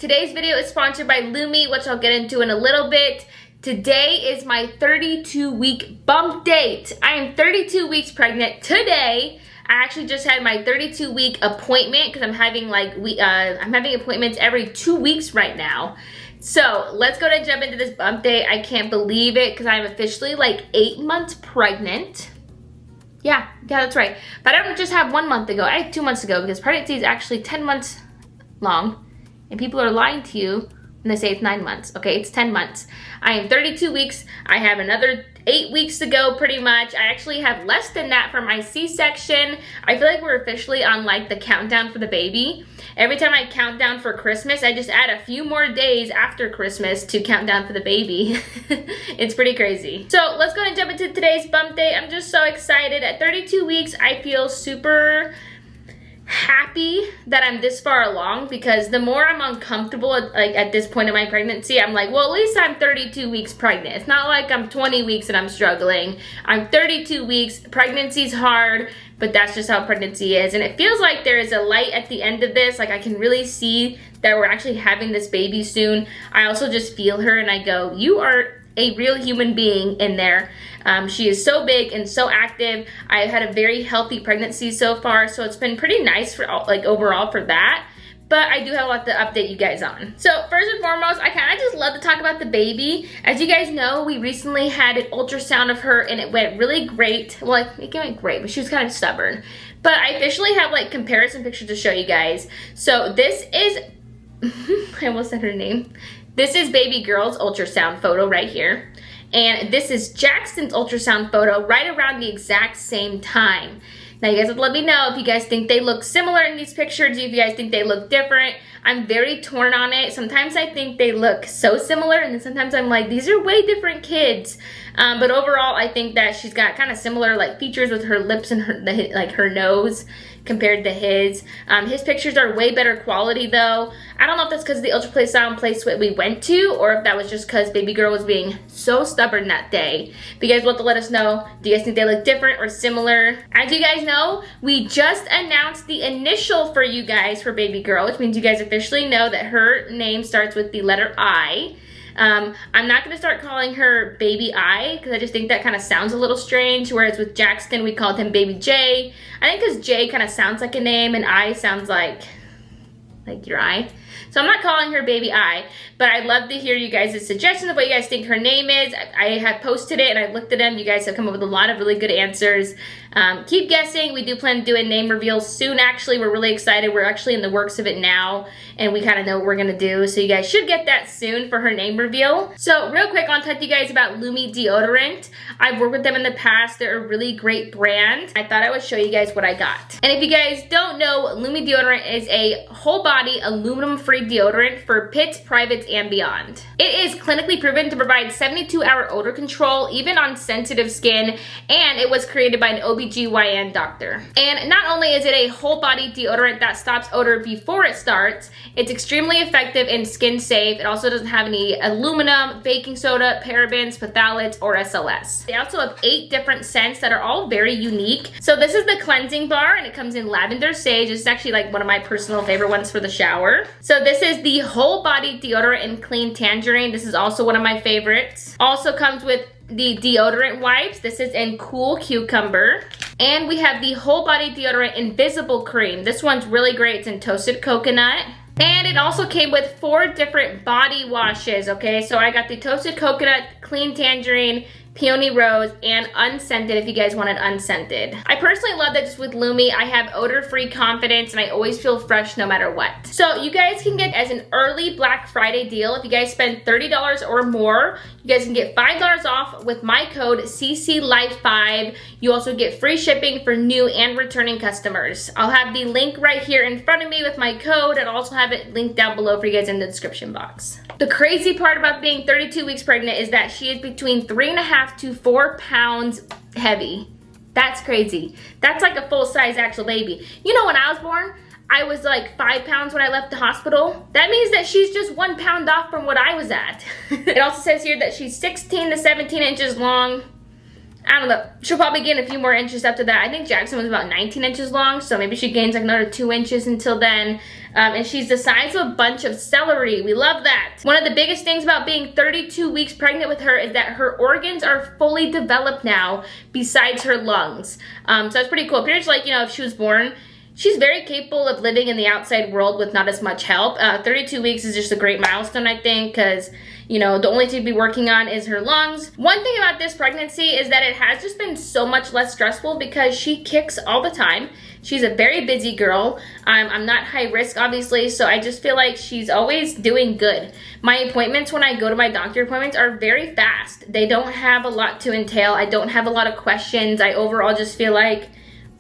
Today's video is sponsored by Lumi, which I'll get into in a little bit. Today is my 32-week bump date. I am 32 weeks pregnant today. I actually just had my 32-week appointment because I'm having I'm having appointments every 2 weeks right now. So let's go and jump into this bump date. I can't believe it because I'm officially like 8 months pregnant. Yeah, that's right. But I don't just have 1 month ago. I had 2 months ago because pregnancy is actually 10 months long. And people are lying to you when they say it's 9 months. Okay, it's 10 months. I am 32 weeks. I have another 8 weeks to go pretty much. I actually have less than that for my C-section. I feel like we're officially on like the countdown for the baby. Every time I count down for Christmas, I just add a few more days after Christmas to count down for the baby. It's pretty crazy. So let's go and jump into today's bump date. I'm just so excited. At 32 weeks, I feel super happy that I'm this far along because the more I'm uncomfortable at this point in my pregnancy, I'm like, well, at least I'm 32 weeks pregnant. It's not like I'm 20 weeks and I'm struggling. I'm 32 weeks. Pregnancy's hard, but that's just how pregnancy is. And it feels like there is a light at the end of this. Like I can really see that we're actually having this baby soon. I also just feel her and I go, you are a real human being in there. She is so big and so active. I've had a very healthy pregnancy so far, so it's been pretty nice for overall for that. But I do have a lot to update you guys on. So first and foremost, I kind of just love to talk about the baby. As you guys know, we recently had an ultrasound of her and it went really great. Well, it went great, but she was kind of stubborn. But I officially have like comparison pictures to show you guys. So this is, I almost said her name. This is baby girl's ultrasound photo right here. And this is Jackson's ultrasound photo right around the exact same time. Now you guys have to let me know if you guys think they look similar in these pictures, if you guys think they look different. I'm very torn on it. Sometimes I think they look so similar and then sometimes I'm like, these are way different kids. But overall, I think that she's got kind of similar like features with her lips and her nose compared to his. His pictures are way better quality though. I don't know if that's because of the ultrasound place we went to or if that was just because baby girl was being so stubborn that day. But you guys will have to let us know, do you guys think they look different or similar? As you guys know, we just announced the initial for you guys for baby girl, which means you guys officially know that her name starts with the letter I. I'm not going to start calling her Baby I because I just think that kind of sounds a little strange, whereas with Jackson we called him Baby J. I think because J kind of sounds like a name and I sounds like your eye. So I'm not calling her Baby I, but I'd love to hear you guys' suggestions of what you guys think her name is. I have posted it and I looked at them. You guys have come up with a lot of really good answers. Keep guessing. We do plan to do a name reveal soon, actually. We're really excited. We're actually in the works of it now, and we kind of know what we're going to do. So you guys should get that soon for her name reveal. So real quick, I'll talk to you guys about Lumi deodorant. I've worked with them in the past. They're a really great brand. I thought I would show you guys what I got. And if you guys don't know, Lumi deodorant is a whole body aluminum-free deodorant for pits, privates, and beyond. It is clinically proven to provide 72-hour odor control, even on sensitive skin, and it was created by an OBGYN doctor. And not only is it a whole body deodorant that stops odor before it starts, it's extremely effective and skin safe. It also doesn't have any aluminum, baking soda, parabens, phthalates, or SLS. They also have 8 different scents that are all very unique. So this is the cleansing bar and it comes in lavender sage. It's actually like one of my personal favorite ones for the shower. So this is the whole body deodorant in clean tangerine. This is also one of my favorites. Also comes with the deodorant wipes. This is in cool cucumber. And we have the whole body deodorant invisible cream. This one's really great. It's in toasted coconut. And it also came with 4 different body washes, okay? So I got the toasted coconut, clean tangerine, peony rose, and unscented if you guys wanted unscented. I personally love that just with Lumi, I have odor-free confidence and I always feel fresh no matter what. So you guys can get as an early Black Friday deal. If you guys spend $30 or more, you guys can get $5 off with my code CCLife5. You also get free shipping for new and returning customers. I'll have the link right here in front of me with my code and also have it linked down below for you guys in the description box. The crazy part about being 32 weeks pregnant is that she is between 3.5 to 4 pounds heavy. That's crazy. That's like a full-size actual baby. You know, when I was born, I was like 5 pounds when I left the hospital. That means that she's just 1 pound off from what I was at. It also says here that she's 16 to 17 inches long. I don't know. She'll probably gain a few more inches after that. I think Jackson was about 19 inches long, so maybe she gains like another 2 inches until then. And she's the size of a bunch of celery. We love that. One of the biggest things about being 32 weeks pregnant with her is that her organs are fully developed now besides her lungs. So that's pretty cool. Pretty much like, you know, if she was born, she's very capable of living in the outside world with not as much help. 32 weeks is just a great milestone, I think, because, you know, the only thing to be working on is her lungs. One thing about this pregnancy is that it has just been so much less stressful because she kicks all the time. She's a very busy girl. I'm not high risk, obviously, so I just feel like she's always doing good. My appointments, when I go to my doctor appointments, are very fast. They don't have a lot to entail. I don't have a lot of questions. I overall just feel like,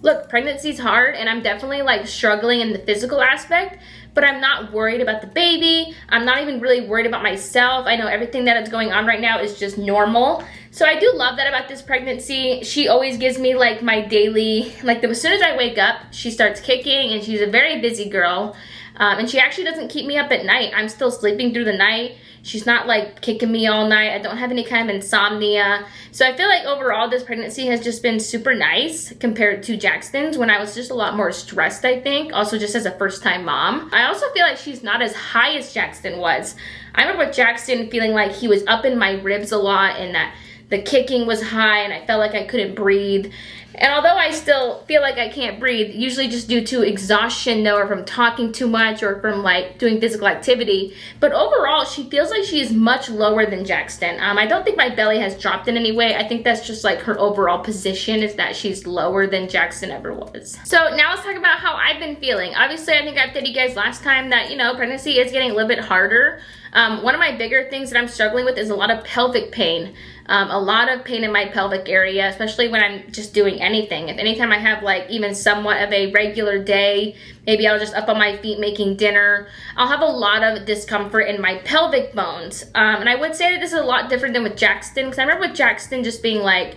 look, pregnancy's hard, and I'm definitely like struggling in the physical aspect, but I'm not worried about the baby. I'm not even really worried about myself. I know everything that is going on right now is just normal. So I do love that about this pregnancy. She always gives me like my daily, like as soon as I wake up, she starts kicking, and she's a very busy girl. And she actually doesn't keep me up at night. I'm still sleeping through the night. She's not like kicking me all night. I don't have any kind of insomnia. So I feel like overall this pregnancy has just been super nice compared to Jackson's when I was just a lot more stressed, I think. Also just as a first time mom. I also feel like she's not as high as Jackson was. I remember with Jackson feeling like he was up in my ribs a lot and that the kicking was high and I felt like I couldn't breathe. And although I still feel like I can't breathe, usually just due to exhaustion though, or from talking too much or from like doing physical activity, but overall she feels like she is much lower than Jackson. I don't think my belly has dropped in any way. I think that's just like her overall position is that she's lower than Jackson ever was. So now let's talk about how I've been feeling. Obviously I think I updated you guys last time that, you know, pregnancy is getting a little bit harder. One of my bigger things that I'm struggling with is a lot of pelvic pain. A lot of pain in my pelvic area, especially when I'm just doing anything. If anytime I have like even somewhat of a regular day, maybe I'll just up on my feet making dinner, I'll have a lot of discomfort in my pelvic bones. And I would say that this is a lot different than with Jackson, because I remember with Jackson just being like,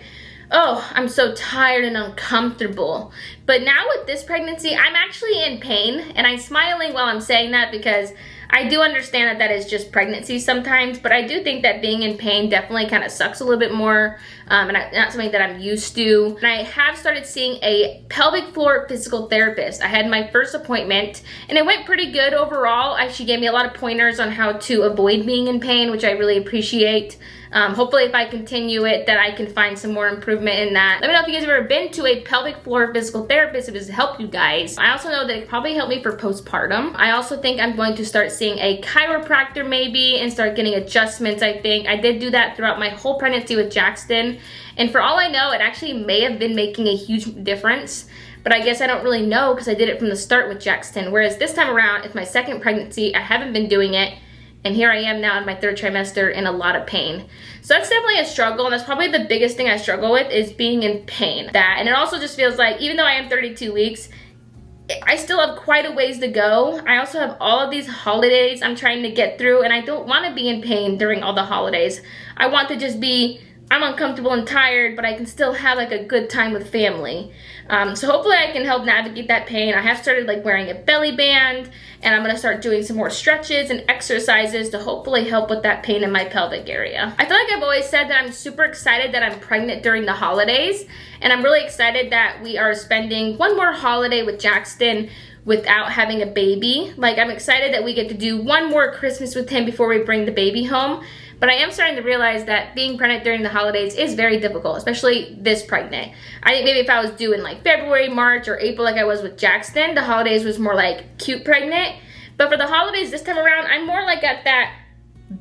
oh, I'm so tired and uncomfortable. But now with this pregnancy, I'm actually in pain, and I'm smiling while I'm saying that because I do understand that that is just pregnancy sometimes, but I do think that being in pain definitely kind of sucks a little bit more, and not something that I'm used to. And I have started seeing a pelvic floor physical therapist. I had my first appointment, and it went pretty good overall. She gave me a lot of pointers on how to avoid being in pain, which I really appreciate. Hopefully if I continue it, that I can find some more improvement in that. Let me know if you guys have ever been to a pelvic floor physical therapist, if it's helped you guys. I also know that it probably helped me for postpartum. I also think I'm going to start seeing a chiropractor maybe and start getting adjustments, I think. I did do that throughout my whole pregnancy with Jackson. And for all I know, it actually may have been making a huge difference. But I guess I don't really know because I did it from the start with Jackson. Whereas this time around, it's my second pregnancy. I haven't been doing it. And here I am now in my third trimester in a lot of pain. So that's definitely a struggle, and that's probably the biggest thing I struggle with is being in pain. And it also just feels like, even though I am 32 weeks, I still have quite a ways to go. I also have all of these holidays I'm trying to get through, and I don't want to be in pain during all the holidays. I want to just be, I'm uncomfortable and tired, but I can still have like a good time with family. So hopefully I can help navigate that pain. I have started like wearing a belly band, and I'm gonna start doing some more stretches and exercises to hopefully help with that pain in my pelvic area. I feel like I've always said that I'm super excited that I'm pregnant during the holidays, and I'm really excited that we are spending one more holiday with Jackson without having a baby. Like, I'm excited that we get to do one more Christmas with him before we bring the baby home. But I am starting to realize that being pregnant during the holidays is very difficult, especially this pregnant. I think maybe if I was due in like February, March, or April like I was with Jackson, the holidays was more like cute pregnant. But for the holidays this time around, I'm more like at that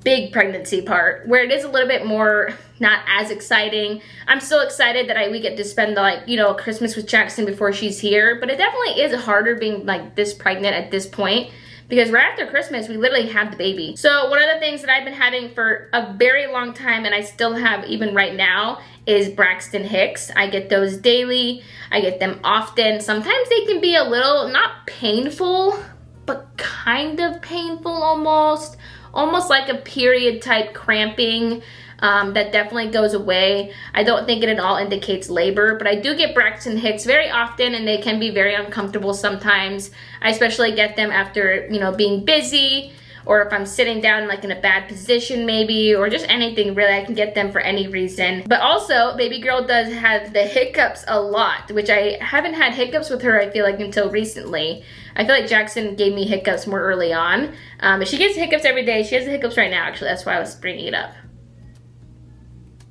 big pregnancy part where it is a little bit more not as exciting. I'm still excited that we get to spend like, you know, Christmas with Jackson before she's here. But it definitely is harder being like this pregnant at this point, because right after Christmas, we literally have the baby. So one of the things that I've been having for a very long time, and I still have even right now, is Braxton Hicks. I get those daily. I get them often. Sometimes they can be a little, not painful, but kind of painful almost. Almost like a period type cramping. That definitely goes away. I don't think it at all indicates labor, but I do get Braxton Hicks very often, and they can be very uncomfortable sometimes. I especially get them after, you know, being busy, or if I'm sitting down like in a bad position maybe, or just anything really. I can get them for any reason. But also, baby girl does have the hiccups a lot, which I haven't had hiccups with her, I feel like, until recently. I feel like Jackson gave me hiccups more early on. But she gets hiccups every day. She has the hiccups right now, actually. That's why I was bringing it up.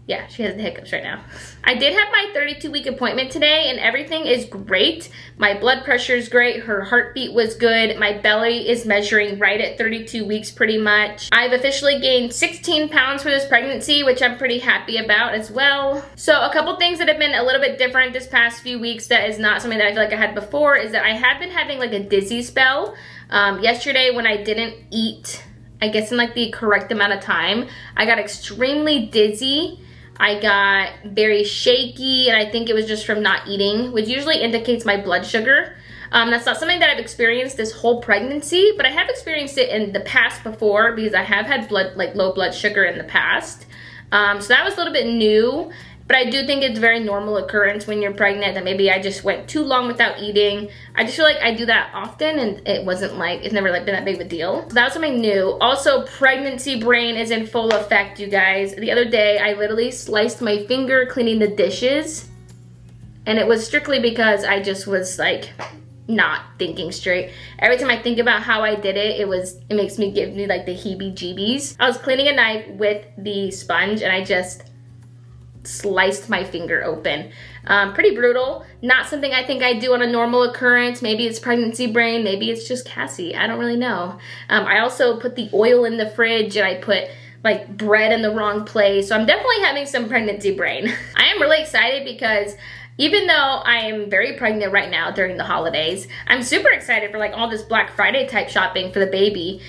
Yeah, she has the hiccups right now. I did have my 32-week appointment today, and everything is great. My blood pressure is great. Her heartbeat was good. My belly is measuring right at 32 weeks pretty much. I've officially gained 16 pounds for this pregnancy, which I'm pretty happy about as well. So a couple things that have been a little bit different this past few weeks that is not something that I feel like I had before is that I have been having like a dizzy spell. Yesterday when I didn't eat, I guess in like the correct amount of time, I got extremely dizzy. I got very shaky, and I think it was just from not eating, which usually indicates my blood sugar. That's not something that I've experienced this whole pregnancy, but I have experienced it in the past before because I have had low blood sugar in the past. So that was a little bit new. But I do think it's a very normal occurrence when you're pregnant, that maybe I just went too long without eating. I just feel like I do that often, and it wasn't like, it's never like been that big of a deal. So that was something new. Also, pregnancy brain is in full effect, you guys. The other day, I literally sliced my finger cleaning the dishes, and it was strictly because I just was like not thinking straight. Every time I think about how I did it, it makes me give me like the heebie-jeebies. I was cleaning a knife with the sponge, and I just sliced my finger open. Pretty brutal. Not something I think I do on a normal occurrence. Maybe it's pregnancy brain. Maybe it's just Cassie. I don't really know. I also put the oil in the fridge, and I put like bread in the wrong place. So I'm definitely having some pregnancy brain. I am really excited because even though I am very pregnant right now during the holidays, I'm super excited for like all this Black Friday type shopping for the baby.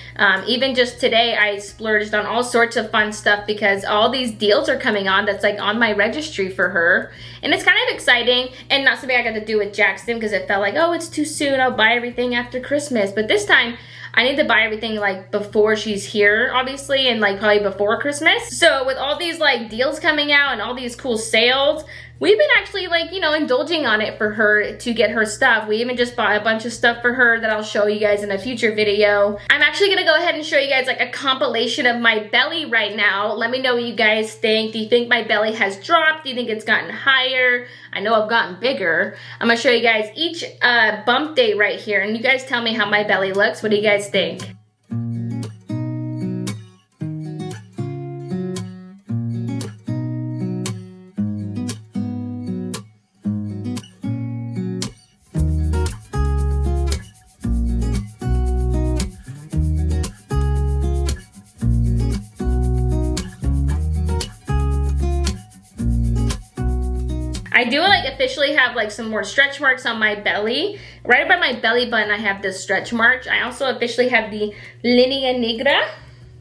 Even just today, I splurged on all sorts of fun stuff because all these deals are coming on that's like on my registry for her. And it's kind of exciting, and not something I got to do with Jackson because it felt like, oh, it's too soon. I'll buy everything after Christmas. But this time, I need to buy everything like before she's here, obviously, and like probably before Christmas. So with all these like deals coming out and all these cool sales, we've been actually like, you know, indulging on it for her to get her stuff. We even just bought a bunch of stuff for her that I'll show you guys in a future video. I'm actually gonna go ahead and show you guys like a compilation of my belly right now. Let me know what you guys think. Do you think my belly has dropped? Do you think it's gotten higher? I know I've gotten bigger. I'm gonna show you guys each bump date right here, and you guys tell me how my belly looks. What do you guys think? I do like officially have like some more stretch marks on my belly. Right by my belly button, I have this stretch mark. I also officially have the linea negra.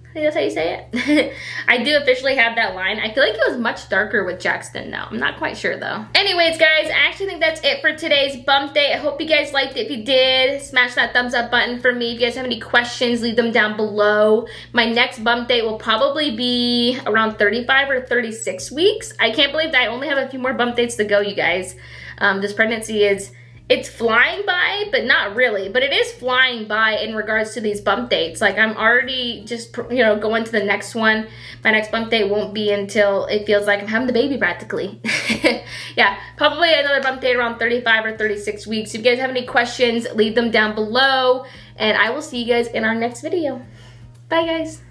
I think that's how you say it. I do officially have that line. I feel like it was much darker with Jackson though. I'm not quite sure though. Anyways, guys, I actually think that's it for today's bump date. I hope you guys liked it. If you did, smash that thumbs up button for me. If you guys have any questions, leave them down below. My next bump date will probably be around 35 or 36 weeks. I can't believe that I only have a few more bump dates to go, you guys. This pregnancy it's flying by, but not really. But it is flying by in regards to these bump dates. Like I'm already just, you know, going to the next one. My next bump date won't be until it feels like I'm having the baby practically. Yeah, probably another bump date around 35 or 36 weeks. If you guys have any questions, leave them down below. And I will see you guys in our next video. Bye, guys.